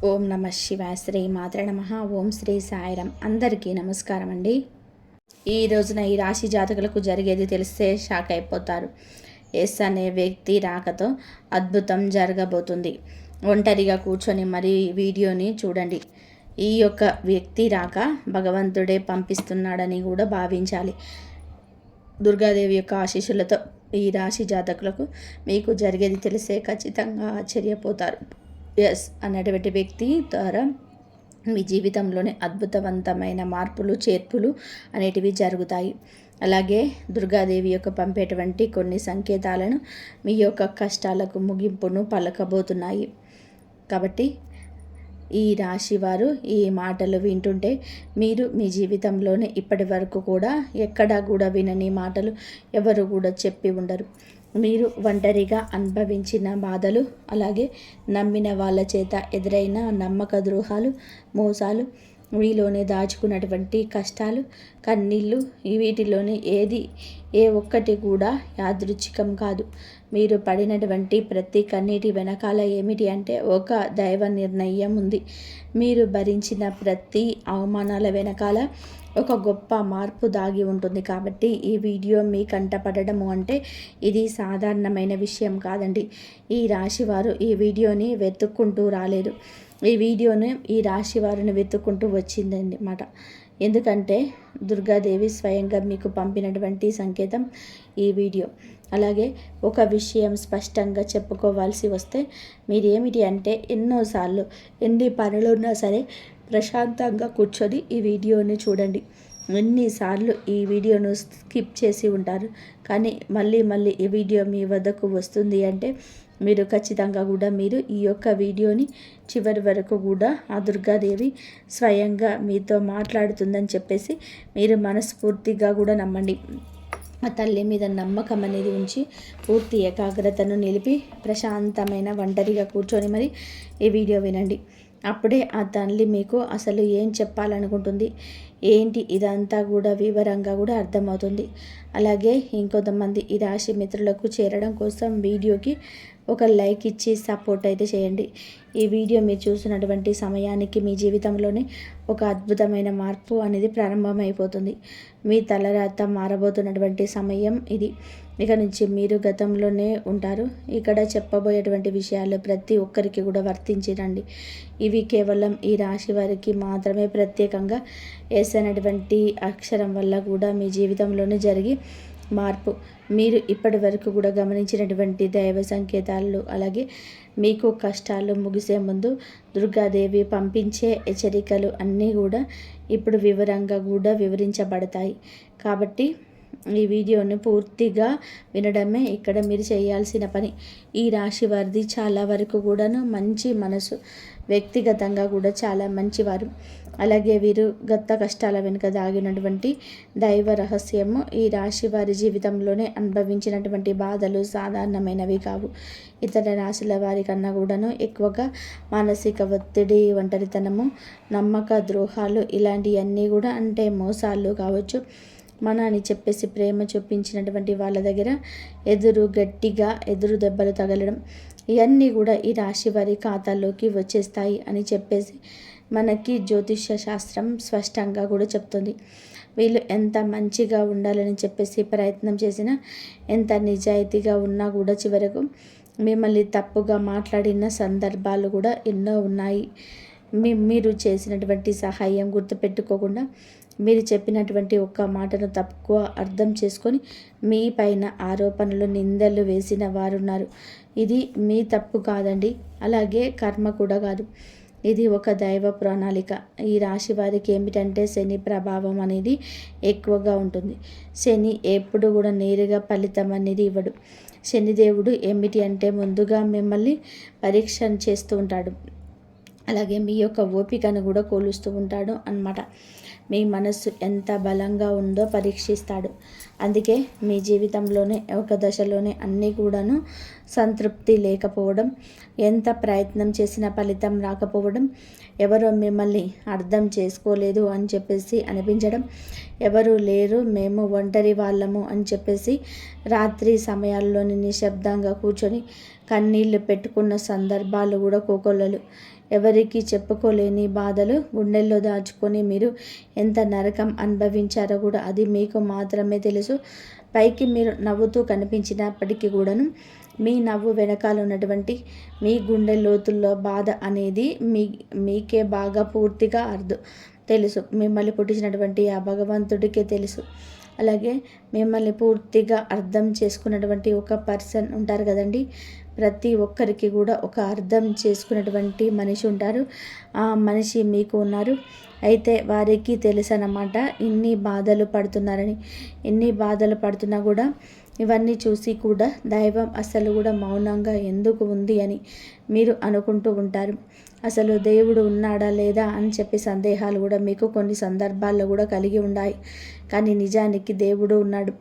ఓం నమ శివాయ. శ్రీ మాత్రే నమ. ఓం శ్రీ సాయిరం. అందరికీ నమస్కారం అండి. ఈ రోజున ఈ రాశి జాతకులకు జరిగేది తెలిస్తే షాక్ అయిపోతారు. ఎస్ అనే వ్యక్తి రాకతో అద్భుతం జరగబోతుంది. ఒంటరిగా కూర్చొని మరి వీడియోని చూడండి. ఈ యొక్క వ్యక్తి రాక భగవంతుడే పంపిస్తున్నాడని కూడా భావించాలి. దుర్గాదేవి యొక్క ఆశీస్సులతో ఈ రాశి జాతకులకు మీకు జరిగేది తెలిసే ఖచ్చితంగా ఆశ్చర్యపోతారు. ఎస్ అన్నటువంటి వ్యక్తి ద్వారా మీ జీవితంలోనే అద్భుతవంతమైన మార్పులు చేర్పులు అనేటివి జరుగుతాయి. అలాగే దుర్గాదేవి యొక్క పంపేటువంటి కొన్ని సంకేతాలను మీ యొక్క కష్టాలకు ముగింపును పలకబోతున్నాయి. కాబట్టి ఈ రాశి వారు ఈ మాటలు వింటుంటే మీరు మీ జీవితంలోనే ఇప్పటి వరకు కూడా ఎక్కడా కూడా వినని మాటలు ఎవరు కూడా చెప్పి ఉండరు. మీరు ఒంటరిగా అనుభవించిన బాధలు, అలాగే నమ్మిన వాళ్ళ చేత ఎదురైన నమ్మక ద్రోహాలు, మోసాలు, మీలోనే దాచుకున్నటువంటి కష్టాలు, కన్నీళ్ళు, వీటిలోని ఏ ఒక్కటి కూడా యాదృచ్ఛికం కాదు. మీరు పడినటువంటి ప్రతి కన్నీటి వెనకాల ఏమిటి అంటే ఒక దైవ నిర్ణయం ఉంది. మీరు భరించిన ప్రతి అవమానాల వెనకాల ఒక గొప్ప మార్పు దాగి ఉంటుంది. కాబట్టి ఈ వీడియో మీ కంటపడము అంటే ఇది సాధారణమైన విషయం కాదండి. ఈ రాశి వారు ఈ వీడియోని వెతుక్కుంటూ రాలేదు. ఈ వీడియోని ఈ రాశి వారిని వెతుక్కుంటూ వచ్చిందన్నమాట. ఎందుకంటే దుర్గాదేవి స్వయంగా మీకు పంపినటువంటి సంకేతం ఈ వీడియో. అలాగే ఒక విషయం స్పష్టంగా చెప్పుకోవాల్సి వస్తే మీరు ఏమిటి అంటే ఎన్నోసార్లు ఎన్ని పనులున్నా సరే ప్రశాంతంగా కూర్చొని ఈ వీడియోని చూడండి. ఎన్నిసార్లు ఈ వీడియోను స్కిప్ చేసి ఉంటారు, కానీ మళ్ళీ ఈ వీడియో మీ వద్దకు వస్తుంది అంటే మీరు ఖచ్చితంగా కూడా మీరు ఈ యొక్క వీడియోని చివరి వరకు కూడా ఆ దుర్గాదేవి స్వయంగా మీతో మాట్లాడుతుందని చెప్పేసి మీరు మనస్ఫూర్తిగా కూడా నమ్మండి. ఆ తల్లి మీద నమ్మకం అనేది ఉంచి పూర్తి ఏకాగ్రతను నిలిపి ప్రశాంతమైన ఒంటరిగా కూర్చొని మరి ఈ వీడియో వినండి. అప్పుడే ఆ తల్లి మీకు అసలు ఏం చెప్పాలనుకుంటుంది ఏంటి ఇదంతా కూడా వివరంగా కూడా అర్థమవుతుంది. అలాగే ఇంకొంతమంది ఈ రాశి మిత్రులకు చేరడం కోసం వీడియోకి ఒక లైక్ ఇచ్చి సపోర్ట్ అయితే చేయండి. ఈ వీడియో మీరు చూసినటువంటి సమయానికి మీ జీవితంలోనే ఒక అద్భుతమైన మార్పు అనేది ప్రారంభమైపోతుంది. మీ తలరాత మారబోతున్నటువంటి సమయం ఇది. ఇక నుంచి మీరు గతంలోనే ఉంటారు. ఇక్కడ చెప్పబోయేటువంటి విషయాలు ప్రతి ఒక్కరికి కూడా వర్తించిరండి. ఇవి కేవలం ఈ రాశి వారికి మాత్రమే ప్రత్యేకంగా ఎస్ అనేటువంటి అక్షరం వల్ల కూడా మీ జీవితంలోనే జరిగి మార్పు మీరు ఇప్పటి వరకు కూడా గమనించినటువంటి దైవ సంకేతాలు, అలాగే మీకు కష్టాలు ముగిసే ముందు దుర్గాదేవి పంపించే హెచ్చరికలు అన్నీ కూడా ఇప్పుడు వివరంగా కూడా వివరించబడతాయి. కాబట్టి ఈ వీడియోని పూర్తిగా వినడమే ఇక్కడ మీరు చేయాల్సిన పని. ఈ రాశి వారిది చాలా వరకు కూడాను మంచి మనసు, వ్యక్తిగతంగా కూడా చాలా మంచివారు. అలాగే వీరు గత కష్టాల వెనుక దాగినటువంటి దైవ రహస్యము ఈ రాశి వారి జీవితంలోనే అనుభవించినటువంటి బాధలు సాధారణమైనవి కావు. ఇతర రాశుల వారి కన్నా కూడాను ఎక్కువగా మానసిక ఒత్తిడి, ఒంటరితనము, నమ్మక ద్రోహాలు ఇలాంటివన్నీ కూడా అంటే మోసాలు కావచ్చు, అని చెప్పేసి ప్రేమ చూపించినటువంటి వాళ్ళ దగ్గర గట్టిగా ఎదురు దెబ్బలు తగలడం, ఇవన్నీ కూడా ఈ రాశి వారి ఖాతాల్లోకి వచ్చేస్తాయి అని చెప్పేసి మనకి జ్యోతిష్య శాస్త్రం స్పష్టంగా కూడా చెప్తుంది. వీళ్ళు ఎంత మంచిగా ఉండాలని చెప్పేసి ప్రయత్నం చేసినా, ఎంత నిజాయితీగా ఉన్నా కూడా చివరకు మిమ్మల్ని తప్పుగా మాట్లాడిన సందర్భాలు కూడా ఎన్నో ఉన్నాయి. మీరు చేసినటువంటి సహాయం గుర్తుపెట్టుకోకుండా మీరు చెప్పినటువంటి ఒక్క మాటను తక్కువ అర్థం చేసుకొని మీ పైన ఆరోపణలు, నిందలు వేసిన వారున్నారు. ఇది మీ తప్పు కాదండి, అలాగే కర్మ కూడా కాదు. ఇది ఒక దైవ ప్రణాళిక. ఈ రాశి వారికి ఏమిటంటే శని ప్రభావం అనేది ఎక్కువగా ఉంటుంది. శని ఎప్పుడు కూడా నేరుగా ఫలితం అనేది ఇవ్వడు. శనిదేవుడు ఏమిటి అంటే ముందుగా మిమ్మల్ని పరీక్ష చేస్తూ ఉంటాడు. అలాగే మీ యొక్క ఓపికను కూడా కొలుస్తూ ఉంటాడు అన్నమాట. మీ మనస్సు ఎంత బలంగా ఉందో పరీక్షిస్తాడు. అందుకే మీ జీవితంలోనే ఒక దశలోనే అన్నీ కూడాను సంతృప్తి లేకపోవడం, ఎంత ప్రయత్నం చేసినా ఫలితం రాకపోవడం, ఎవరో మిమ్మల్ని అర్థం చేసుకోలేదు అని చెప్పేసి అనిపించడం, ఎవరు లేరు మేము ఒంటరి వాళ్ళము అని చెప్పేసి రాత్రి సమయాల్లోని నిశ్శబ్దంగా కూర్చొని కన్నీళ్లు పెట్టుకున్న సందర్భాలు కూడా కోకొల్లలు. ఎవరికి చెప్పుకోలేని బాధలు గుండెల్లో దాచుకొని మీరు ఎంత నరకం అనుభవించారో కూడా అది మీకు మాత్రమే తెలుసు. పైకి మీరు నవ్వుతూ కనిపించినప్పటికీ కూడాను మీ నవ్వు వెనకాల ఉన్నటువంటి మీ గుండె లోతుల్లో బాధ అనేది మీకే బాగా పూర్తిగా తెలుసు. మిమ్మల్ని పుట్టించినటువంటి ఆ భగవంతుడికే తెలుసు. అలాగే మిమ్మల్ని పూర్తిగా అర్థం చేసుకున్నటువంటి ఒక పర్సన్ ఉంటారు కదండి. ప్రతి ఒక్కరికి కూడా ఒక అర్థం చేసుకున్నటువంటి మనిషి ఉంటారు. ఆ మనిషి మీకు ఉన్నారు. అయితే వారికి తెలుసు అన్నమాట ఇన్ని బాధలు పడుతున్నారని. ఇన్ని బాధలు పడుతున్నా కూడా ఇవన్నీ చూసి కూడా దైవం అసలు కూడా మౌనంగా ఎందుకు ఉంది అని మీరు అనుకుంటూ ఉంటారు. అసలు దేవుడు ఉన్నాడా లేదా అని చెప్పి సందేహాలు కూడా మీకు కొన్ని సందర్భాల్లో కూడా కలిగి ఉన్నాయి. కానీ నిజానికి దేవుడు ఉన్నాడు.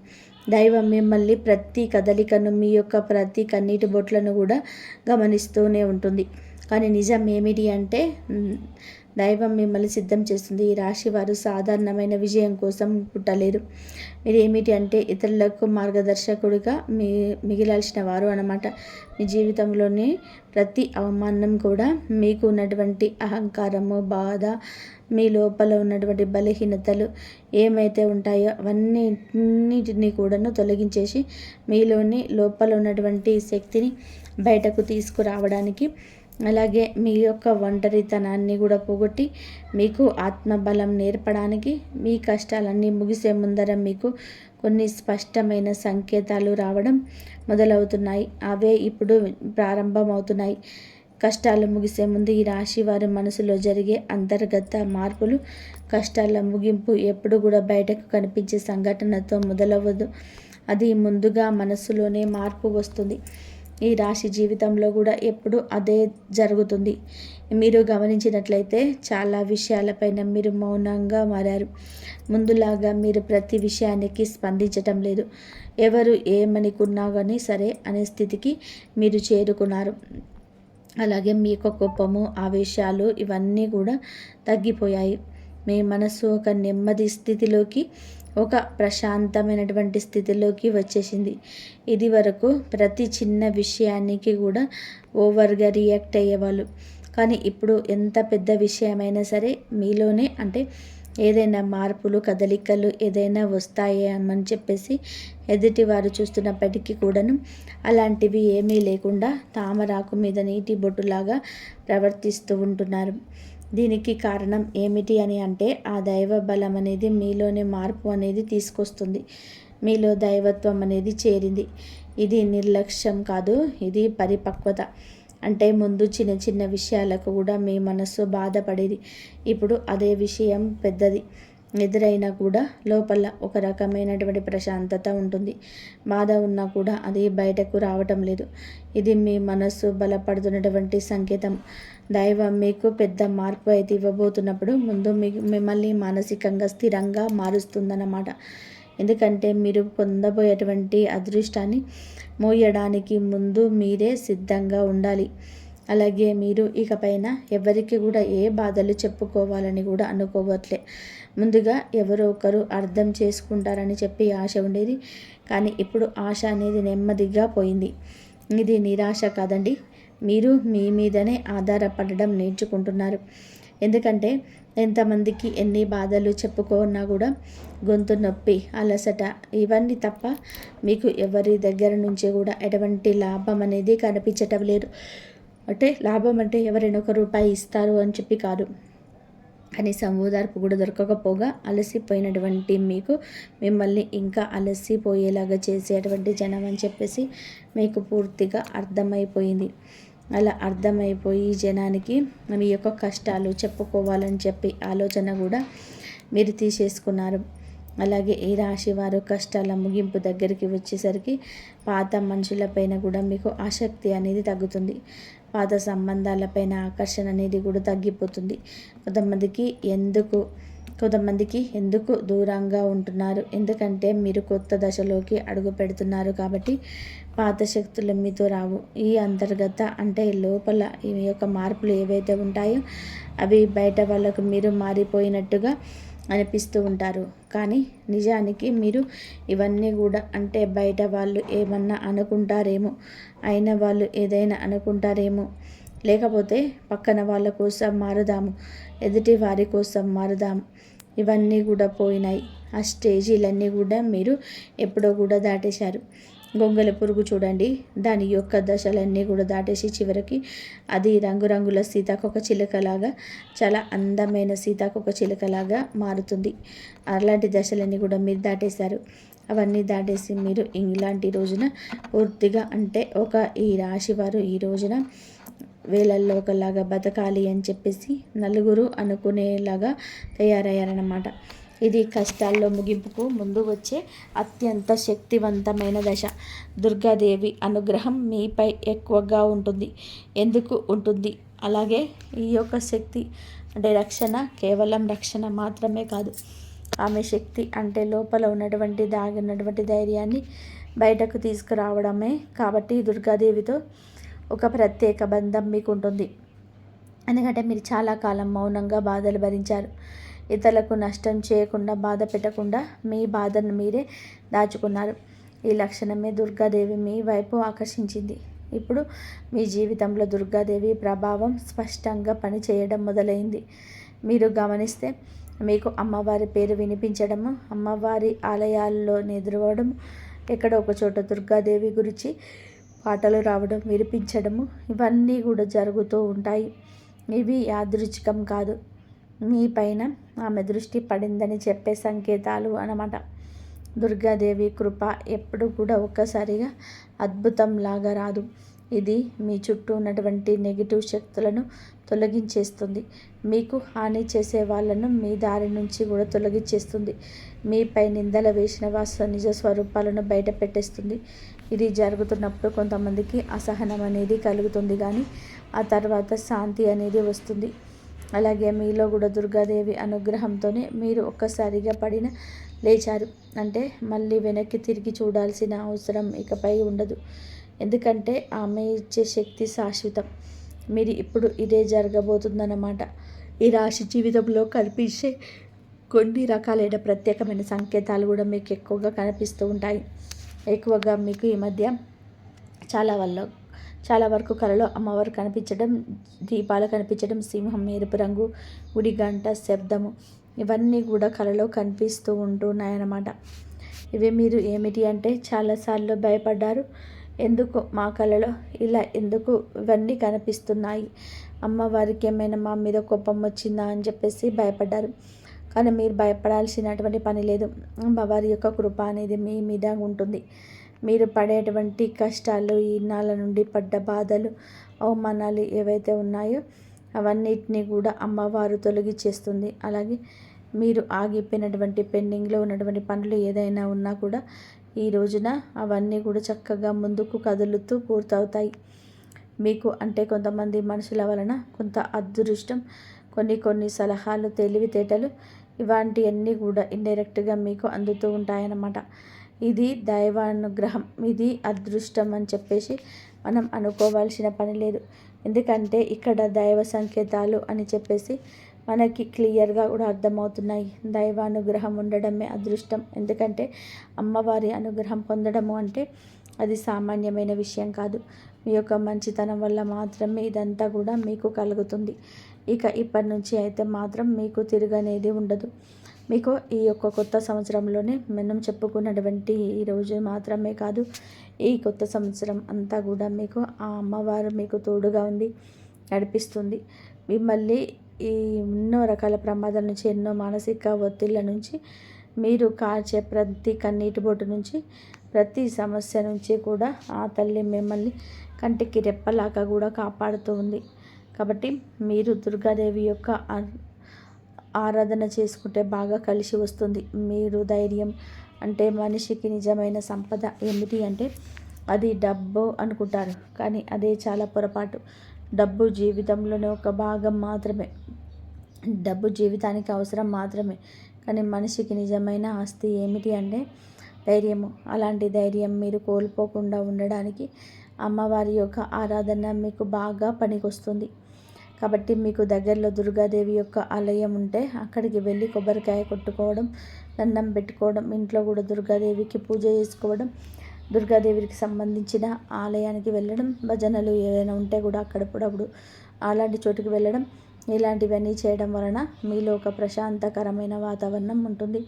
దైవం మిమ్మల్ని ప్రతి కదలికను, మీ యొక్క ప్రతి కన్నీటి బొట్లను కూడా గమనిస్తూనే ఉంటుంది. కానీ నిజం ఏమిటి అంటే దైవం మిమ్మల్ని సిద్ధం చేస్తుంది. ఈ రాశి వారు సాధారణమైన విజయం కోసం పుట్టలేరు. మీరు ఏమిటి అంటే ఇతరులకు మార్గదర్శకుడిగా మిగిలాల్సిన వారు అన్నమాట. మీ జీవితంలోని ప్రతి అవమానం కూడా మీకు ఉన్నటువంటి అహంకారము, బాధ, మీ లోపల ఉన్నటువంటి బలహీనతలు ఏమైతే ఉంటాయో అవన్నిటిని కూడాను తొలగించేసి మీలోని లోపల ఉన్నటువంటి శక్తిని బయటకు తీసుకురావడానికి, అలాగే మీ యొక్క ఒంటరితనాన్ని కూడా పోగొట్టి మీకు ఆత్మబలం నేర్పడానికి, మీ కష్టాలన్నీ ముగిసే ముందర మీకు కొన్ని స్పష్టమైన సంకేతాలు రావడం మొదలవుతున్నాయి. అవే ఇప్పుడు ప్రారంభమవుతున్నాయి. కష్టాలు ముగిసే ముందు ఈ రాశి వారి మనసులో జరిగే అంతర్గత మార్పులు, కష్టాల ముగింపు ఎప్పుడు కూడా బయటకు కనిపించే సంఘటనతో మొదలవ్వదు. అది ముందుగా మనసులోనే మార్పు వస్తుంది. ఈ రాశి జీవితంలో కూడా ఎప్పుడు అదే జరుగుతుంది. మీరు గమనించినట్లయితే చాలా విషయాలపైన మీరు మౌనంగా మారారు. ముందులాగా మీరు ప్రతి విషయానికి స్పందించటం లేదు. ఎవరు ఏమనుకున్నా కానీ సరే అనే స్థితికి మీరు చేరుకున్నారు. అలాగే మీ యొక్క కోపము, ఆవేశాలు ఇవన్నీ కూడా తగ్గిపోయాయి. మీ మనసు ఒక నెమ్మది స్థితిలోకి, ఒక ప్రశాంతమైనటువంటి స్థితిలోకి వచ్చేసింది. ఇది వరకు ప్రతి చిన్న విషయానికి కూడా ఓవర్గా రియాక్ట్ అయ్యేవాళ్ళు. కానీ ఇప్పుడు ఎంత పెద్ద విషయమైనా సరే మీలోనే అంటే ఏదైనా మార్పులు, కదలికలు ఏదైనా వస్తాయేమని చెప్పేసి ఎదుటి వారు చూస్తున్నప్పటికీ కూడాను అలాంటివి ఏమీ లేకుండా తామరాకు మీద నీటి బొట్టులాగా ప్రవర్తిస్తూ ఉంటున్నారు. దీనికి కారణం ఏమిటి అని అంటే ఆ దైవ బలం అనేది మీలోనే మార్పు అనేది తీసుకొస్తుంది. మీలో దైవత్వం అనేది చేరింది. ఇది నిర్లక్ష్యం కాదు, ఇది పరిపక్వత. అంటే ముందు చిన్న చిన్న విషయాలకు కూడా మీ మనస్సు బాధపడేది. ఇప్పుడు అదే విషయం పెద్దది ఎదురైనా కూడా లోపల ఒక రకమైనటువంటి ప్రశాంతత ఉంటుంది. బాధ ఉన్నా కూడా అది బయటకు రావటం లేదు. ఇది మీ మనస్సు బలపడుతున్నటువంటి సంకేతం. దైవం మీకు పెద్ద మార్పు అయితే ఇవ్వబోతున్నప్పుడు ముందు మిమ్మల్ని మానసికంగా స్థిరంగా మారుస్తుందన్నమాట. ఎందుకంటే మీరు పొందబోయేటువంటి అదృష్టాన్ని మోయడానికి ముందు మీరే సిద్ధంగా ఉండాలి. అలాగే మీరు ఇకపైన ఎవరికి కూడా ఏ బాధలు చెప్పుకోవాలని కూడా అనుకోవట్లే. ముందుగా ఎవరో ఒకరు అర్థం చేసుకుంటారని చెప్పి ఆశ ఉండేది. కానీ ఇప్పుడు ఆశ అనేది నెమ్మదిగా పోయింది. ఇది నిరాశ కాదండి. మీరు మీ మీదనే ఆధారపడడం నేర్చుకుంటున్నారు. ఎందుకంటే ఎంతమందికి ఎన్ని బాధలు చెప్పుకున్నా కూడా గొంతు నొప్పి, అలసట ఇవన్నీ తప్ప మీకు ఎవరి దగ్గర నుంచి కూడా ఎటువంటి లాభం అనేది కనిపించటం లేదు. అంటే లాభం అంటే ఎవరైనా ఒక రూపాయి ఇస్తారు అని చెప్పి కాదు. కనీసం ఓదార్పు కూడా దొరకకపోగా అలసిపోయినటువంటి మీకు మిమ్మల్ని ఇంకా అలసిపోయేలాగా చేసేటువంటి జనం అని చెప్పేసి మీకు పూర్తిగా అర్థమైపోయింది. అలా అర్థమైపోయి జనానికి మీ యొక్క కష్టాలు చెప్పుకోవాలని చెప్పి ఆలోచన కూడా మీరు తీసేసుకున్నారు. అలాగే ఈ రాశి వారు కష్టాల ముగింపు దగ్గరికి వచ్చేసరికి పాత మనుషులపైన కూడా మీకు ఆసక్తి అనేది తగ్గుతుంది. పాత సంబంధాలపైన ఆకర్షణ అనేది కూడా తగ్గిపోతుంది. కొంతమందికి ఎందుకు దూరంగా ఉంటున్నారు? ఎందుకంటే మీరు కొత్త దశలోకి అడుగు పెడుతున్నారు కాబట్టి పాత శక్తులు మీతో రావు. ఈ అంతర్గత అంటే లోపల ఈ యొక్క మార్పులు ఏవైతే ఉంటాయో అవి బయట వాళ్ళకు మీరు మారిపోయినట్టుగా అనిపిస్తూ ఉంటారు. కానీ నిజానికి మీరు ఇవన్నీ కూడా అంటే బయట వాళ్ళు ఏమన్నా అనుకుంటారేమో, అయిన వాళ్ళు ఏదైనా అనుకుంటారేమో, లేకపోతే పక్కన వాళ్ళ కోసం మారుదాము, ఎదుటి వారి కోసం మారుదాము, ఇవన్నీ కూడా పోయినాయి. ఆ స్టేజీలన్నీ కూడా మీరు ఎప్పుడో కూడా దాటేశారు. గొంగళి పురుగు చూడండి, దాని యొక్క దశలన్నీ కూడా దాటేసి చివరికి అది రంగురంగుల సీతాకొక చిలుకలాగా, చాలా అందమైన సీతాకొక చిలుకలాగా మారుతుంది. అలాంటి దశలన్నీ కూడా మీరు దాటేశారు. అవన్నీ దాటేసి మీరు ఇలాంటి రోజున పూర్తిగా అంటే ఈ రాశి వారు ఈ రోజున వేలల్లో ఒకలాగా బతకాలి అని చెప్పేసి నలుగురు అనుకునేలాగా తయారయ్యారన్నమాట. ఇది కష్టాల్లో ముగింపుకు ముందు వచ్చే అత్యంత శక్తివంతమైన దశ. దుర్గాదేవి అనుగ్రహం మీపై ఎక్కువగా ఉంటుంది. ఎందుకు ఉంటుంది? అలాగే ఈ యొక్క శక్తి అంటే రక్షణ కేవలం రక్షణ మాత్రమే కాదు. ఆమె శక్తి అంటే లోపల ఉన్నటువంటి దాగినటువంటి ధైర్యాన్ని బయటకు తీసుకురావడమే. కాబట్టి దుర్గాదేవితో ఒక ప్రత్యేక బంధం మీకు ఉంటుంది. ఎందుకంటే మీరు చాలా కాలం మౌనంగా బాధలు భరించారు. ఇతరులకు నష్టం చేయకుండా, బాధ పెట్టకుండా మీ బాధను మీరే దాచుకున్నారు. ఈ లక్షణమే దుర్గాదేవి మీ వైపు ఆకర్షించింది. ఇప్పుడు మీ జీవితంలో దుర్గాదేవి ప్రభావం స్పష్టంగా పనిచేయడం మొదలైంది. మీరు గమనిస్తే మీకు అమ్మవారి పేరు వినిపించడము, అమ్మవారి ఆలయాల్లో ఎదురవడము, ఎక్కడో ఒక చోట దుర్గాదేవి గురించి పాటలు రావడం, వినిపించడము, ఇవన్నీ కూడా జరుగుతూ ఉంటాయి. ఇవి యాదృచ్ఛికం కాదు, మీ పైన ఆమె దృష్టి పడిందని చెప్పే సంకేతాలు అన్నమాట. దుర్గాదేవి కృప ఎప్పుడు కూడా ఒక్కసారిగా అద్భుతంలాగా రాదు. ఇది మీ చుట్టూ ఉన్నటువంటి నెగిటివ్ శక్తులను తొలగించేస్తుంది. మీకు హాని చేసే వాళ్ళను మీ దారి నుంచి కూడా తొలగించేస్తుంది. మీపై నిందలు వేసిన నిజ స్వరూపాలను బయట పెట్టేస్తుంది. ఇది జరుగుతున్నప్పుడు కొంతమందికి అసహనం అనేది కలుగుతుంది, కానీ ఆ తర్వాత శాంతి అనేది వస్తుంది. అలాగే మీలో కూడా దుర్గాదేవి అనుగ్రహంతోనే మీరు ఒక్కసారిగా లేచారు అంటే మళ్ళీ వెనక్కి తిరిగి చూడాల్సిన అవసరం ఇకపై ఉండదు. ఎందుకంటే ఆమె ఇచ్చే శక్తి శాశ్వతం. మీరు ఇప్పుడు ఇదే జరగబోతుందన్నమాట. ఈ రాశి జీవితంలో కనిపించే కొన్ని రకాలైన ప్రత్యేకమైన సంకేతాలు కూడా మీకు ఎక్కువగా కనిపిస్తూ ఉంటాయి. ఎక్కువగా మీకు ఈ మధ్య చాలా వరకు కళలో అమ్మవారు కనిపించడం, దీపాలు కనిపించడం, సింహం, ఎరుపు రంగు, గుడి గంట శబ్దము, ఇవన్నీ కూడా కళలో కనిపిస్తూ ఉంటున్నాయన్నమాట. ఇవి మీరు ఏమిటి అంటే చాలాసార్లు భయపడ్డారు. ఎందుకు మా కళలో ఇలా ఎందుకు ఇవన్నీ కనిపిస్తున్నాయి, అమ్మవారికి ఏమైనా మా మీద కోపం వచ్చిందా అని చెప్పేసి భయపడ్డారు. కానీ మీరు భయపడాల్సినటువంటి పని లేదు. అమ్మవారి యొక్క కృప అనేది మీ మీద ఉంటుంది. మీరు పడేటువంటి కష్టాలు, ఈ నాళ్ళ నుండి పడ్డ బాధలు, అవమానాలు ఏవైతే ఉన్నాయో అవన్నిటినీ కూడా అమ్మవారు తొలగించేస్తుంది. అలాగే మీరు ఆగిపోయినటువంటి పెండింగ్లో ఉన్నటువంటి పనులు ఏదైనా ఉన్నా కూడా ఈ రోజున అవన్నీ కూడా చక్కగా ముందుకు కదులుతూ పూర్తవుతాయి. మీకు అంటే కొంతమంది మనుషుల వలన కొంత అదృష్టం, కొన్ని సలహాలు, తెలివితేటలు, ఇలాంటివన్నీ కూడా ఇండైరెక్ట్గా మీకు అందుతూ ఉంటాయన్నమాట. ఇది దైవానుగ్రహం, ఇది అదృష్టం అని చెప్పేసి మనం అనుకోవాల్సిన పని లేదు. ఎందుకంటే ఇక్కడ దైవ సంకేతాలు అని చెప్పేసి మనకి క్లియర్గా కూడా అర్థమవుతున్నాయి. దైవానుగ్రహం ఉండడమే అదృష్టం. ఎందుకంటే అమ్మవారి అనుగ్రహం పొందడము అంటే అది సామాన్యమైన విషయం కాదు. మీ యొక్క మంచితనం వల్ల మాత్రమే ఇదంతా కూడా మీకు కలుగుతుంది. ఇప్పటి నుంచి అయితే మాత్రం మీకు తిరగనేది ఉండదు. మీకు ఈ యొక్క కొత్త సంవత్సరంలోనే మనం చెప్పుకున్నటువంటి ఈ రోజు మాత్రమే కాదు, ఈ కొత్త సంవత్సరం అంతా కూడా మీకు ఆ అమ్మవారు మీకు తోడుగా ఉంది, నడిపిస్తుంది. మిమ్మల్ని ఈ ఎన్నో రకాల ప్రమాదాల నుంచి, ఎన్నో మానసిక ఒత్తిళ్ళ నుంచి, మీరు కార్చే ప్రతి కన్నీటి బొట్టు నుంచి, ప్రతి సమస్య నుంచి కూడా ఆ తల్లి మిమ్మల్ని కంటికి రెప్పలాగా కూడా కాపాడుతూ ఉంది. కాబట్టి మీరు దుర్గాదేవి యొక్క ఆరాధన చేసుకుంటే బాగా కలిసి వస్తుంది. మీరు ధైర్యం అంటే మనిషికి నిజమైన సంపద ఏమిటి అంటే అది డబ్బు అనుకుంటారు, కానీ అదే చాలా పొరపాటు. డబ్బు జీవితంలోనే ఒక భాగం మాత్రమే, డబ్బు జీవితానికి అవసరం మాత్రమే. కానీ మనిషికి నిజమైన ఆస్తి ఏమిటి అంటే ధైర్యము. అలాంటి ధైర్యం మీరు కోల్పోకుండా ఉండడానికి అమ్మవారి యొక్క ఆరాధన మీకు బాగా పనికొస్తుంది. కాబట్టి మీకు దగ్గరలో దుర్గాదేవి యొక్క ఆలయం ఉంటే అక్కడికి వెళ్ళి కొబ్బరికాయ కొట్టుకోవడం, దండం పెట్టుకోవడం, ఇంట్లో కూడా దుర్గాదేవికి పూజ చేసుకోవడం, దుర్గాదేవికి సంబంధించిన ఆలయానికి వెళ్ళడం, భజనలు ఏవైనా ఉంటే కూడా అక్కడప్పుడప్పుడు అలాంటి చోటుకి వెళ్ళడం, ఇలాంటివన్నీ చేయడం వలన మీలో ఒక ప్రశాంతకరమైన వాతావరణం ఉంటుంది.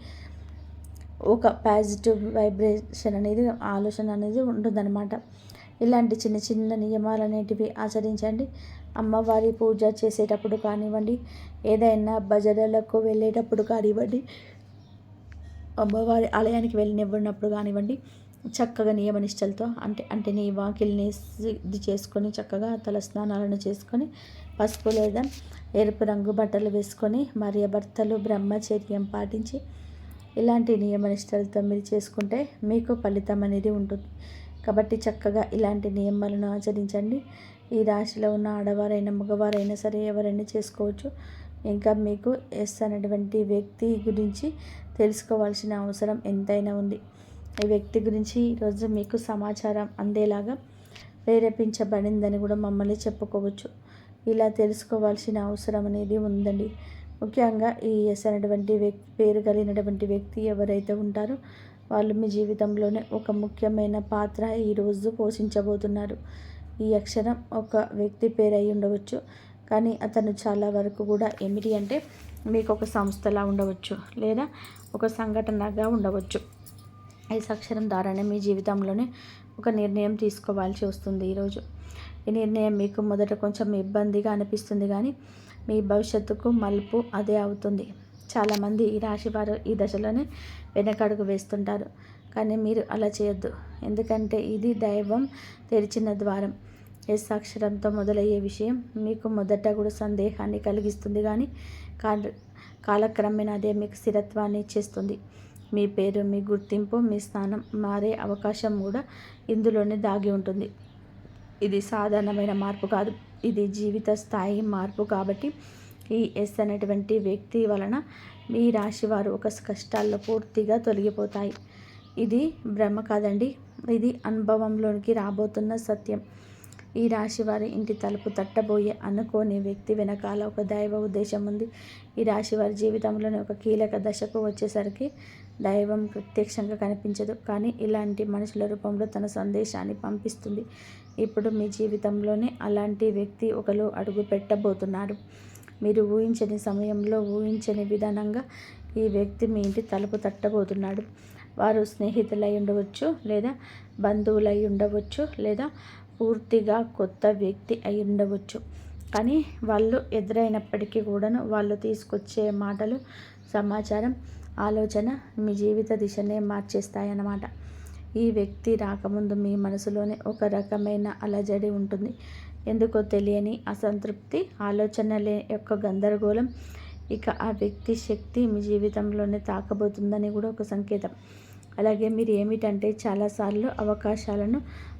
ఒక పాజిటివ్ వైబ్రేషన్ అనేది, ఆలోచన అనేది ఉంటుందన్నమాట. ఇలాంటి చిన్న చిన్న నియమాలు అనేటివి ఆచరించండి. అమ్మవారి పూజ చేసేటప్పుడు కానివ్వండి, ఏదైనా భజనలకు వెళ్ళేటప్పుడు కానివ్వండి, అమ్మవారి ఆలయానికి వెళ్ళినప్పుడు కానివ్వండి, చక్కగా నియమనిష్టలతో అంటే నీ వాకిల్ని శుద్ధి చేసుకొని చక్కగా తల స్నానాలను చేసుకొని పసుపు లేదా ఎరుపు రంగు బట్టలు వేసుకొని భార్యాభర్తలు బ్రహ్మచర్యం పాటించి ఇలాంటి నియమనిష్టలతో మీరు చేసుకుంటే మీకు ఫలితం అనేది ఉంటుంది. కాబట్టి చక్కగా ఇలాంటి నియమాలను ఆచరించండి. ఈ రాశిలో ఉన్న ఆడవారైనా మగవారైనా సరే ఎవరైనా చేసుకోవచ్చు. ఇంకా మీకు ఎస్ అనేటువంటి వ్యక్తి గురించి తెలుసుకోవాల్సిన అవసరం ఎంతైనా ఉంది. ఈ వ్యక్తి గురించి ఈరోజు మీకు సమాచారం అందేలాగా ప్రేరేపించబడిందని కూడా మమ్మల్ని చెప్పుకోవచ్చు. ఇలా తెలుసుకోవాల్సిన అవసరం అనేది ఉందండి. ముఖ్యంగా ఈ ఎస్ అనేటువంటి వ్యక్తి, పేరు కలిగినటువంటి వ్యక్తి ఎవరైతే ఉంటారో వాళ్ళు మీ జీవితంలోనే ఒక ముఖ్యమైన పాత్ర ఈరోజు పోషించబోతున్నారు. ఈ అక్షరం ఒక వ్యక్తి పేరు అయి ఉండవచ్చు, కానీ అతను చాలా వరకు కూడా ఏమిటి అంటే మీకు ఒక సంస్థలా ఉండవచ్చు, లేదా ఒక సంఘటనగా ఉండవచ్చు. ఈ అక్షరం ద్వారానే మీ జీవితంలోనే ఒక నిర్ణయం తీసుకోవాల్సి వస్తుంది. ఈరోజు ఈ నిర్ణయం మీకు మొదట కొంచెం ఇబ్బందిగా అనిపిస్తుంది, కానీ మీ భవిష్యత్తుకు మలుపు అదే అవుతుంది. చాలామంది ఈ రాశి వారు ఈ దశలోనే వెనకడుగు వేస్తుంటారు, కానీ మీరు అలా చేయొద్దు. ఎందుకంటే ఇది దైవం తెరిచిన ద్వారం. ఎస్ అక్షరంతో మొదలయ్యే విషయం మీకు మొదట కూడా సందేహాన్ని కలిగిస్తుంది, కానీ కాలక్రమేణా అదే మీకు స్థిరత్వాన్ని ఇచ్చేస్తుంది. మీ పేరు, మీ గుర్తింపు, మీ స్థానం మారే అవకాశం కూడా ఇందులోనే దాగి ఉంటుంది. ఇది సాధారణమైన మార్పు కాదు, ఇది జీవిత స్థాయి మార్పు. కాబట్టి ఈ ఎస్ అనేటువంటి వ్యక్తి వలన మీ రాశి వారు ఒక కష్టాల్లో పూర్తిగా తొలగిపోతాయి. ఇది భ్రమ కాదండి, ఇది అనుభవంలోనికి రాబోతున్న సత్యం. ఈ రాశి వారి ఇంటి తలుపు తట్టబోయే అనుకోని వ్యక్తి వెనకాల ఒక దైవ ఉద్దేశం ఉంది. ఈ రాశి వారి జీవితంలోని ఒక కీలక దశకు వచ్చేసరికి దైవం ప్రత్యక్షంగా కనిపించదు, కానీ ఇలాంటి మనుషుల రూపంలో తన సందేశాన్ని పంపిస్తుంది. ఇప్పుడు మీ జీవితంలోనే అలాంటి వ్యక్తి ఒకరు అడుగు పెట్టబోతున్నారు. మీరు ఊహించని సమయంలో, ఊహించని విధానంగా ఈ వ్యక్తి మీ ఇంటి తలుపు తట్టబోతున్నాడు. వారు స్నేహితులై ఉండవచ్చు, లేదా బంధువులై ఉండవచ్చు, లేదా పూర్తిగా కొత్త వ్యక్తి అయి ఉండవచ్చు. కానీ వాళ్ళు ఎదురైనప్పటికీ కూడాను వాళ్ళు తీసుకొచ్చే మాటలు, సమాచారం, ఆలోచన మీ జీవిత దిశనే మార్చేస్తాయన్నమాట. ఈ వ్యక్తి రాకముందు మీ మనసులోనే ఒక రకమైన అలజడి ఉంటుంది. ఎందుకో తెలియని అసంతృప్తి, ఆలోచనల యొక్క గందరగోళం. ఇక ఆ వ్యక్తి శక్తి మీ జీవితంలోనే తాకబోతుందని కూడా ఒక సంకేతం. అలాగే మీరు ఏమిటంటే చాలాసార్లు అవకాశాలను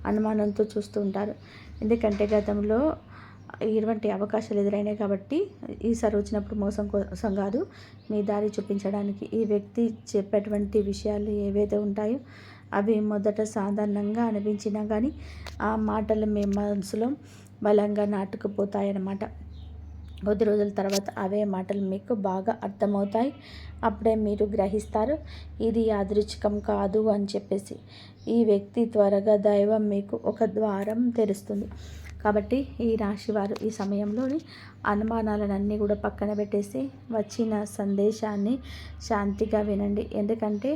అనుమానంతో చూస్తూ ఉంటారు. ఎందుకంటే గతంలో ఇటువంటి అవకాశాలు ఎదురైనాయి కాబట్టి ఈసారి వచ్చినప్పుడు మోసం కోసం కాదు, మీ దారి చూపించడానికి. ఈ వ్యక్తి చెప్పేటువంటి విషయాలు ఏవైతే ఉంటాయో అవి మొదట సాధారణంగా అనిపించినా కానీ ఆ మాటలు మీ మనసులో బలంగా నాటుకుపోతాయన్నమాట. కొద్ది రోజుల తర్వాత అవే మాటలు మీకు బాగా అర్థమవుతాయి. అప్పుడే మీరు గ్రహిస్తారు ఇది యాదృచ్ఛికం కాదు అని చెప్పేసి. ఈ వ్యక్తి త్వరగా దైవం మీకు ఒక ద్వారం తెరుస్తుంది. కాబట్టి ఈ రాశివారు ఈ సమయంలోని అనుమానాలన్నీ కూడా పక్కన పెట్టేసి వచ్చిన సందేశాన్ని శాంతిగా వినండి. ఎందుకంటే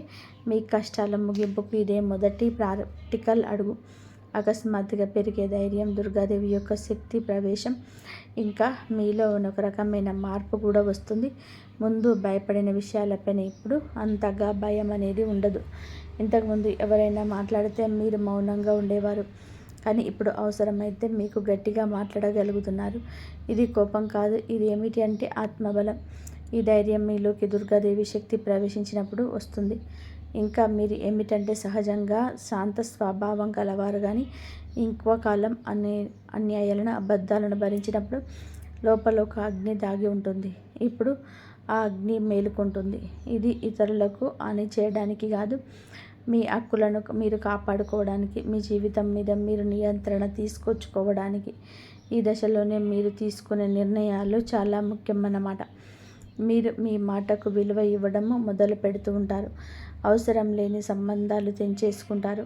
మీ కష్టాల ముగింపుకు ఇదే మొదటి ప్రాక్టికల్ అడుగు. అకస్మాత్తుగా పెరిగే ధైర్యం, దుర్గాదేవి యొక్క శక్తి ప్రవేశం, ఇంకా మీలో ఒక రకమైన మార్పు కూడా వస్తుంది. ముందు భయపడిన విషయాలపైన ఇప్పుడు అంతగా భయం అనేది ఉండదు. ఇంతకుముందు ఎవరైనా మాట్లాడితే మీరు మౌనంగా ఉండేవారు, కానీ ఇప్పుడు అవసరమైతే మీకు గట్టిగా మాట్లాడగలుగుతున్నారు. ఇది కోపం కాదు, ఇది ఏమిటి అంటే ఆత్మబలం. ఈ ధైర్యం మీలోకి దుర్గాదేవి శక్తి ప్రవేశించినప్పుడు వస్తుంది. ఇంకా మీరు ఏమిటంటే సహజంగా శాంత స్వభావం కలవారు, కానీ ఇంకో కాలం అన్యాయాలను, అబద్ధాలను భరించినప్పుడు లోపల ఒక అగ్ని దాగి ఉంటుంది. ఇప్పుడు ఆ అగ్ని మేలుకుంటుంది. ఇది ఇతరులకు హాని చేయడానికి కాదు, మీ హక్కులను మీరు కాపాడుకోవడానికి, మీ జీవితం మీద మీరు నియంత్రణ తీసుకొచ్చుకోవడానికి. ఈ దశలోనే మీరు తీసుకునే నిర్ణయాలు చాలా ముఖ్యమన్నమాట. మీరు మీ మాటకు విలువ ఇవ్వడము మొదలు పెడుతూ ఉంటారు. అవసరం లేని సంబంధాలు తెంచేసుకుంటారు.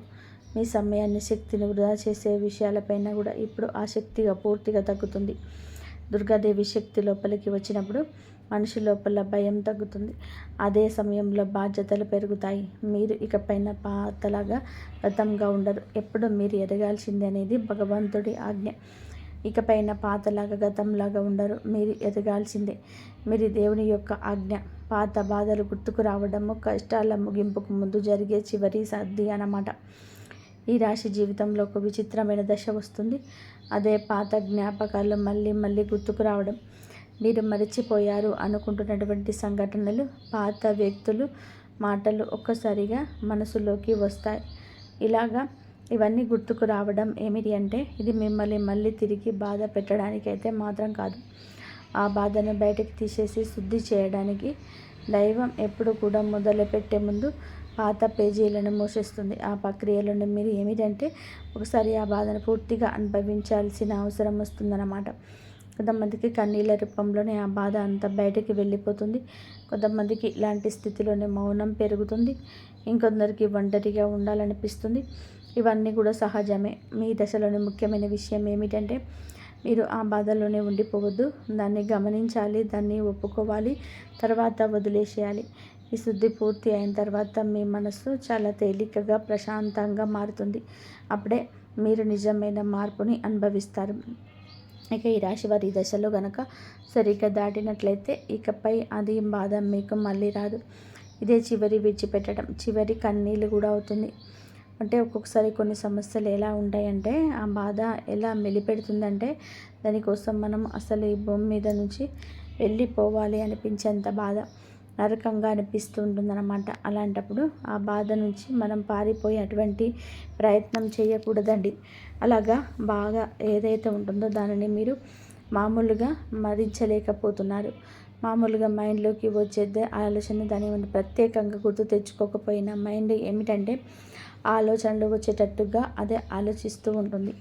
మీ సమయాన్ని శక్తిని వృధా చేసే విషయాలపైన కూడా ఇప్పుడు ఆసక్తిగా పూర్తిగా తగ్గుతుంది. దుర్గాదేవి శక్తి లోపలికి వచ్చినప్పుడు మనిషి లోపల భయం తగ్గుతుంది. అదే సమయంలో బాధ్యతలు పెరుగుతాయి. మీరు ఇకపైన పాతలాగా గతంగా ఉండరు. ఎప్పుడు మీరు ఎదగాల్సింది అనేది భగవంతుడి ఆజ్ఞ. ఇకపైన పాతలాగా గతంలాగా ఉండరు. మీరు ఎదగాల్సిందే. మీరు దేవుని యొక్క ఆజ్ఞ. పాత బాధలు గుర్తుకు రావడము కష్టాల ముగింపుకు ముందు జరిగే చివరి సర్ది అన్నమాట. ఈ రాశి జీవితంలో ఒక విచిత్రమైన దశ వస్తుంది. అదే పాత జ్ఞాపకాలు మళ్ళీ మళ్ళీ గుర్తుకు రావడం. మీరు మరచిపోయారు అనుకుంటున్నటువంటి సంఘటనలు, పాత వ్యక్తులు, మాటలు ఒక్కసారిగా మనసులోకి వస్తాయి. ఇవన్నీ గుర్తుకు రావడం ఏమిటి అంటే, ఇది మిమ్మల్ని మళ్ళీ తిరిగి బాధ పెట్టడానికైతే మాత్రం కాదు. ఆ బాధను బయటకు తీసేసి శుద్ధి చేయడానికి దైవం ఎప్పుడు కూడా మొదలుపెట్టే ముందు పాత పేజీలను మూసేస్తుంది. ఆ ప్రక్రియలను మీరు ఏమిటంటే ఒకసారి ఆ బాధను పూర్తిగా అనుభవించాల్సిన అవసరం వస్తుందన్నమాట. కొంతమందికి కన్నీళ్ళ రూపంలోనే ఆ బాధ అంతా బయటకి వెళ్ళిపోతుంది. కొంతమందికి ఇలాంటి స్థితిలోనే మౌనం పెరుగుతుంది. ఇంకొందరికి ఒంటరిగా ఉండాలనిపిస్తుంది. ఇవన్నీ కూడా సహజమే. మీ దశలోని ముఖ్యమైన విషయం ఏమిటంటే మీరు ఆ బాధలోనే ఉండిపోవద్దు. దాన్ని గమనించాలి, దాన్ని ఒప్పుకోవాలి, తర్వాత వదిలేసేయాలి. ఈ శుద్ధి పూర్తి అయిన తర్వాత మీ మనసు చాలా తేలికగా ప్రశాంతంగా మారుతుంది. అప్పుడే మీరు నిజమైన మార్పుని అనుభవిస్తారు. ఇక ఈ రాశి వారి దశలో గనక సరిగ్గా దాటినట్లయితే ఇకపై అది బాధ మీకు మళ్ళీ రాదు. ఇదే చివరి విడిచిపెట్టడం, చివరి కన్నీళ్ళు కూడా అవుతుంది. అంటే ఒక్కొక్కసారి కొన్ని సమస్యలు ఎలా ఉంటాయంటే ఆ బాధ ఎలా మెలిపెడుతుందంటే దానికోసం మనం అసలు ఈ భూమి మీద నుంచి వెళ్ళిపోవాలి అనిపించేంత బాధ నరకంగా అనిపిస్తూ ఉంటుందన్నమాట. అలాంటప్పుడు ఆ బాధ నుంచి మనం పారిపోయే అటువంటి ప్రయత్నం చేయకూడదండి. అలాగా బాగా ఏదైతే ఉంటుందో దానిని మీరు మామూలుగా మరించలేకపోతున్నారు. మామూలుగా మైండ్లోకి వచ్చేదే ఆలోచన, దాని ప్రత్యేకంగా గుర్తు తెచ్చుకోకపోయినా మైండ్ ఏమిటంటే ఆలోచనలు వచ్చేటట్టుగా అదే ఆలోచిస్తూ ఉంటుంది.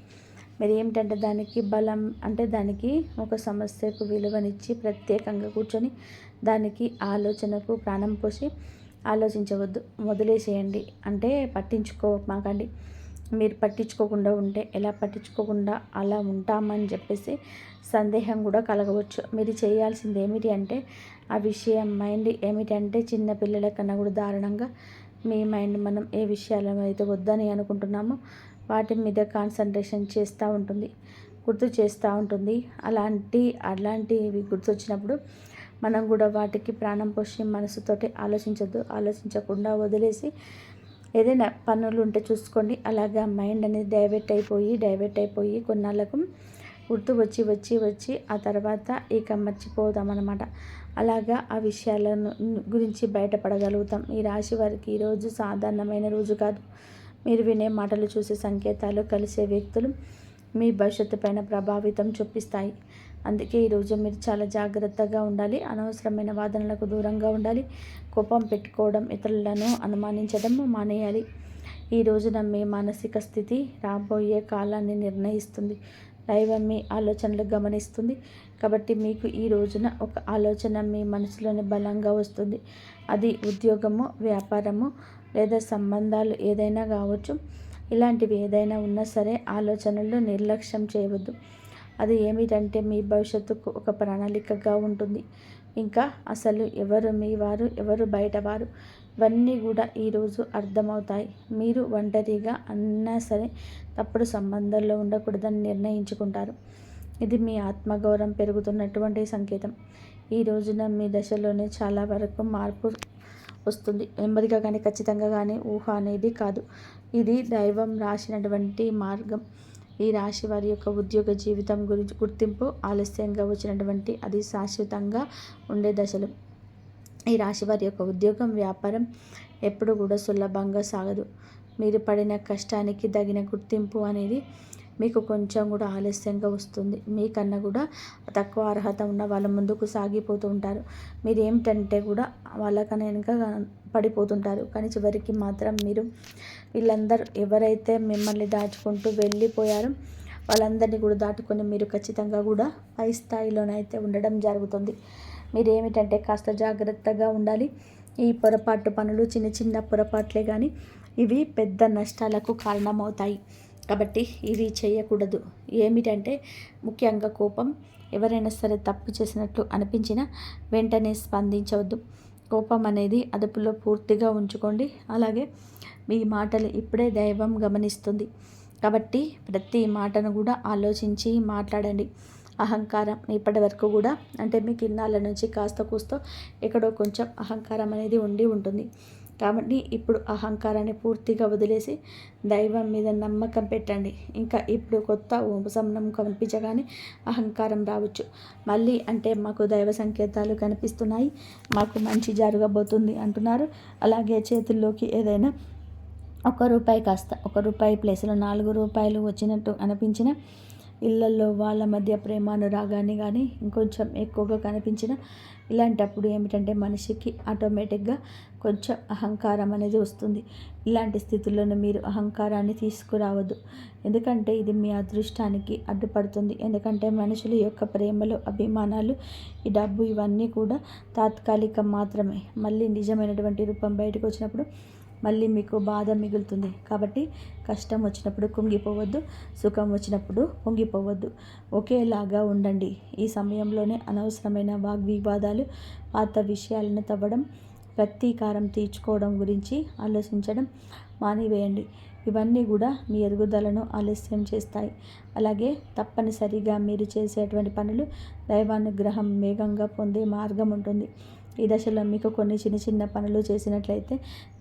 మరి ఏమిటంటే దానికి బలం అంటే దానికి ఒక సమస్యకు విలువనిచ్చి ప్రత్యేకంగా కూర్చొని దానికి ఆలోచనకు ప్రాణం పోసి ఆలోచించవద్దు, వదిలేసేయండి. అంటే పట్టించుకోమాకండి. మీరు పట్టించుకోకుండా ఉంటే ఎలా పట్టించుకోకుండా అలా ఉంటామని చెప్పేసి సందేహం కూడా కలగవచ్చు. మీరు చేయాల్సింది ఏమిటి అంటే ఆ విషయం మైండ్ ఏమిటంటే చిన్న పిల్లల కన్నా కూడా దారుణంగా మీ మైండ్ మనం ఏ విషయాలను అయితే వద్దని అనుకుంటున్నామో వాటి మీద కాన్సన్ట్రేషన్ చేస్తూ ఉంటుంది, గుర్తు చేస్తూ ఉంటుంది. అలాంటివి గుర్తొచ్చినప్పుడు మనం కూడా వాటికి ప్రాణం పోసి మనసుతోటి ఆలోచించకుండా వదిలేసి ఏదైనా పనులు ఉంటే చూసుకోండి. అలాగా మైండ్ అనేది డైవర్ట్ అయిపోయి కొన్నాళ్ళకు గుర్తు వచ్చి ఆ తర్వాత ఇక మర్చిపోదామన్నమాట. అలాగా ఆ విషయాలను గురించి బయటపడగలుగుతాం. ఈ రాశి వారికి ఈరోజు సాధారణమైన రోజు కాదు. మీరు వినే మాటలు, చూసే సంకేతాలు, కలిసే వ్యక్తులు మీ భవిష్యత్తు పైన ప్రభావితం చూపిస్తాయి. అందుకే ఈరోజు మీరు చాలా జాగ్రత్తగా ఉండాలి. అనవసరమైన వాదనలకు దూరంగా ఉండాలి. కోపం పెట్టుకోవడం, ఇతరులను అనుమానించడం మానేయాలి. ఈ రోజున మీ మానసిక స్థితి రాబోయే కాలాన్ని నిర్ణయిస్తుంది. దైవం మీ ఆలోచనలు గమనిస్తుంది. కాబట్టి మీకు ఈ రోజున ఒక ఆలోచన మీ మనసులోని బలంగా వస్తుంది. అది ఉద్యోగము, వ్యాపారము లేదా సంబంధాలు ఏదైనా కావచ్చు. ఇలాంటివి ఏదైనా ఉన్నా సరే ఆలోచనలు నిర్లక్ష్యం చేయవద్దు. అది ఏమిటంటే మీ భవిష్యత్తుకు ఒక ప్రణాళికగా ఉంటుంది. ఇంకా అసలు ఎవరు మీ వారు, ఎవరు బయటవారు, ఇవన్నీ కూడా ఈరోజు అర్థమవుతాయి. మీరు ఒంటరిగా అన్నా సరే తప్పుడు సంబంధాల్లో ఉండకూడదని నిర్ణయించుకుంటారు. ఇది మీ ఆత్మగౌరవం పెరుగుతున్నటువంటి సంకేతం. ఈ రోజున మీ దశలోనే చాలా వరకు మార్పు వస్తుంది. నెమ్మదిగా కానీ ఖచ్చితంగా కానీ ఊహ అనేది కాదు. ఇది దైవం రాసినటువంటి మార్గం. ఈ రాశి వారి యొక్క ఉద్యోగ జీవితం గురించి గుర్తింపు ఆలస్యంగా వచ్చినటువంటి అది శాశ్వతంగా ఉండే దశలు. ఈ రాశి వారి యొక్క ఉద్యోగం, వ్యాపారం ఎప్పుడు కూడా సులభంగా సాగదు. మీరు పడిన కష్టానికి తగిన గుర్తింపు అనేది మీకు కొంచెం కూడా ఆలస్యంగా వస్తుంది. మీకన్నా కూడా తక్కువ అర్హత ఉన్న వాళ్ళు ముందుకు సాగిపోతూ ఉంటారు. మీరు ఏమిటంటే కూడా వాళ్ళకన్నా వెనుక పడిపోతుంటారు. కానీ చివరికి మాత్రం మీరు వీళ్ళందరూ ఎవరైతే మిమ్మల్ని దాచుకుంటూ వెళ్ళిపోయారో వాళ్ళందరినీ కూడా దాటుకొని మీరు ఖచ్చితంగా కూడా పై స్థాయిలోనైతే ఉండడం జరుగుతుంది. మీరు ఏమిటంటే కాస్త జాగ్రత్తగా ఉండాలి. ఈ పొరపాటు పనులు చిన్న చిన్న పొరపాట్లే కానీ ఇవి పెద్ద నష్టాలకు కారణమవుతాయి. కాబట్టి ఇవి చేయకూడదు. ఏమిటంటే ముఖ్యంగా కోపం. ఎవరైనా సరే తప్పు చేసినట్లు అనిపించినా వెంటనే స్పందించవద్దు. కోపం అనేది అదుపులో పూర్తిగా ఉంచుకోండి. అలాగే మీ మాటలు ఇప్పుడే దైవం గమనిస్తుంది. కాబట్టి ప్రతి మాటను కూడా ఆలోచించి మాట్లాడండి. అహంకారం ఇప్పటి వరకు కూడా అంటే మీకు ఇన్నాళ్ళ నుంచి కాస్త కూస్తో ఎక్కడో కొంచెం అహంకారం అనేది ఉండి ఉంటుంది. కాబట్టి ఇప్పుడు అహంకారాన్ని పూర్తిగా వదిలేసి దైవం మీద నమ్మకం పెట్టండి. ఇంకా ఇప్పుడు కొత్త ఉపశమనం కనిపించగానే అహంకారం రావచ్చు. మళ్ళీ అంటే మాకు దైవ సంకేతాలు కనిపిస్తున్నాయి, మాకు మంచి జరగబోతుంది అంటున్నారు. అలాగే చేతుల్లోకి ఏదైనా ₹1 కాస్త ₹1 ప్లేస్లో ₹4 వచ్చినట్టు అనిపించిన, ఇళ్లల్లో వాళ్ళ మధ్య ప్రేమానురాగాన్ని కానీ ఇంకొంచెం ఎక్కువగా కనిపించిన, ఇలాంటప్పుడు ఏమిటంటే మనిషికి ఆటోమేటిక్గా కొంచెం అహంకారం అనేది వస్తుంది. ఇలాంటి స్థితుల్లోనే మీరు అహంకారాన్ని తీసుకురావద్దు. ఎందుకంటే ఇది మీ అదృష్టానికి అడ్డుపడుతుంది. ఎందుకంటే మనుషుల యొక్క ప్రేమలు, అభిమానాలు, ఈ డబ్బు ఇవన్నీ కూడా తాత్కాలికం మాత్రమే. మళ్ళీ నిజమైనటువంటి రూపం బయటకు వచ్చినప్పుడు మళ్ళీ మీకు బాధ మిగులుతుంది. కాబట్టి కష్టం వచ్చినప్పుడు కుంగిపోవద్దు, సుఖం వచ్చినప్పుడు పొంగిపోవద్దు. ఒకేలాగా ఉండండి. ఈ సమయంలోనే అనవసరమైన వాగ్వివాదాలు, పాత విషయాలను తవ్వడం, ప్రతీకారం తీర్చుకోవడం గురించి ఆలోచించడం మానివేయండి. ఇవన్నీ కూడా మీ ఎదుగుదలను ఆలస్యం చేస్తాయి. అలాగే తప్పనిసరిగా మీరు చేసేటువంటి పనులు దైవానుగ్రహం వేగంగా పొందే మార్గం ఉంటుంది. ఈ దశలో మీకు కొన్ని చిన్న చిన్న పనులు చేసినట్లయితే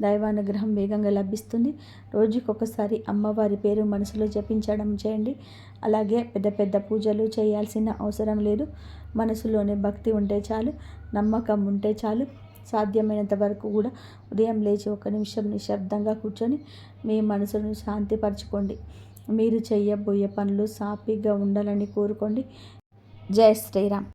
దైవానుగ్రహం వేగంగా లభిస్తుంది. రోజుకొకసారి అమ్మవారి పేరు మనసులో జపించడం చేయండి. అలాగే పెద్ద పెద్ద పూజలు చేయాల్సిన అవసరం లేదు. మనసులోనే భక్తి ఉంటే చాలు, నమ్మకం ఉంటే చాలు. సాధ్యమైనంత వరకు కూడా ఉదయం లేచి 1 నిమిషం నిశ్శబ్దంగా కూర్చొని మీ మనసును శాంతిపరచుకోండి. మీరు చేయబోయే పనులు సాఫీగా ఉండాలని కోరుకోండి. జై శ్రీరామ్.